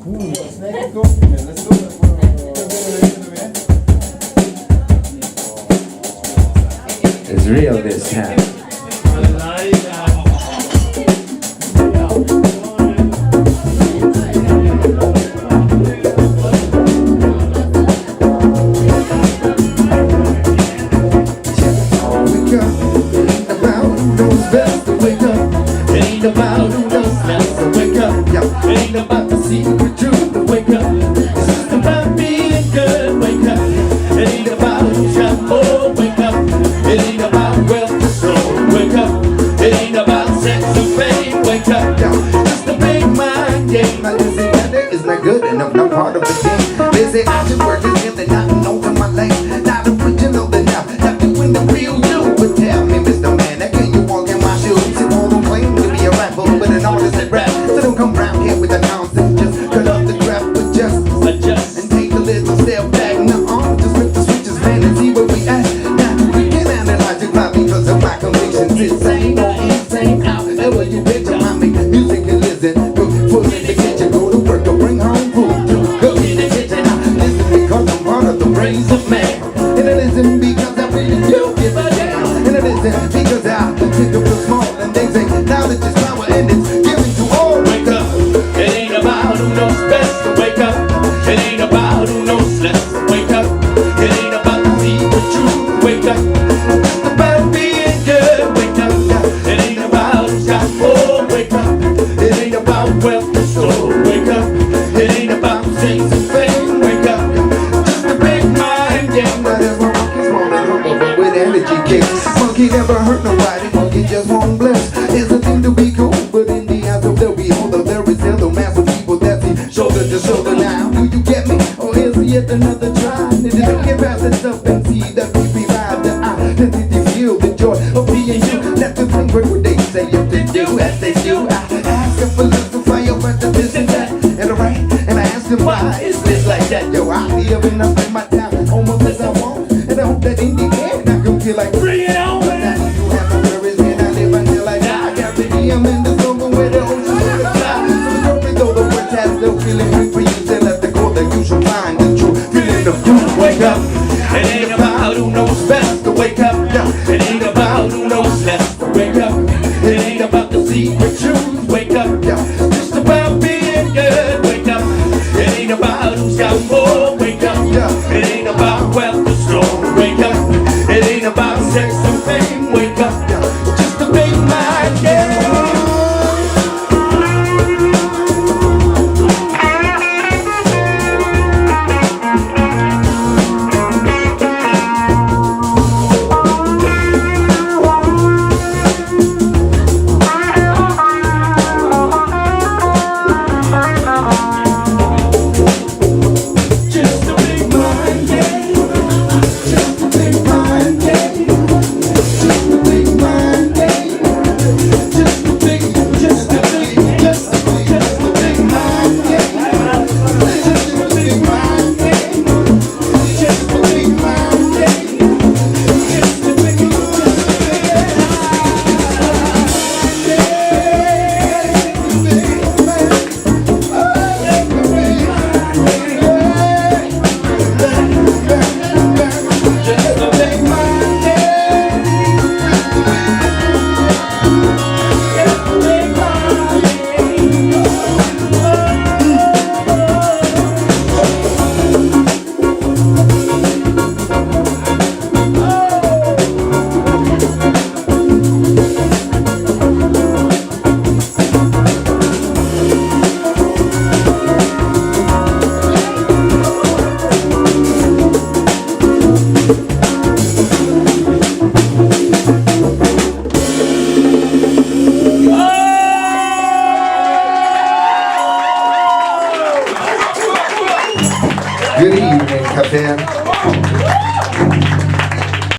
It's real this time. Ain't about who knows best to wake up. It ain't about the secret truth to wake up. It's just about being good. Wake up. It ain't about who's got more. Wake up. It ain't about wealth to store. Wake up. It ain't about sex or fame. Wake up. Just a big mind game. My listen, that is not good enough. Not part of the game. They say I should work this and they not know in my lane. Not original enough. Not doing the real you. But tell me, Mr. Man, that can you walk in my shoes? You all don't claim to be a rapper, but an artist that rap. So don't come round here with the nonsense. Just cut up the crap with justice. And take a little step back. Now, just flip the switches, man, and see where we at. Now, we can analyze it by because of my convictions. Insane or insane, however you picture my music and listen. Full in the kitchen, go to work or bring home food. Go in the kitchen, I listen because I'm part of the brains of man. And I listen because I really do give a damn. And I listen because I think of the small and they say knowledge is power and it's given to all. Wake up. It ain't about who knows best to wake up. It ain't about who knows less to wake up. It ain't about the secret truth. Wake up. It's about being good. Wake up. It ain't about who's got more. Wake up. It ain't about wealth to store. Wake up. It ain't about sex and fame. Wake up. Just a big mind game. Now there's my monkey small and hungover with energy kicks. Monkey never hurt nobody, monkey just won't bless. It's a thing to be cool, but in the eyes of the beholder, there is still massive people that's the shoulder to shoulder. Now, do you get me? Or is it yet another try? Did it get past the stuff and see that we revive the eye? Did you feel the joy of being you? Let the think what they say if they do as they do. I ask them for love to fire, but the this and that. And alright, and I ask them why is this like that? Yo, I live and I spend my time almost as I want. And I hope that in the end I can feel like Bring it on. I'm in the summer where the ocean is the sky. So the though the words have no feeling free for you. Say let the go that you should find the true feeling of you. Wake up. It ain't about who knows best to wake up. It ain't about who knows less to wake up. It ain't about the secret truth. Wake up. Just about being good. Wake up. It ain't about who's got more. Wake up. It ain't about wealth to store. Wake up. It ain't about sex and fame. Wake up. Just a big mind game. Good evening, Captain.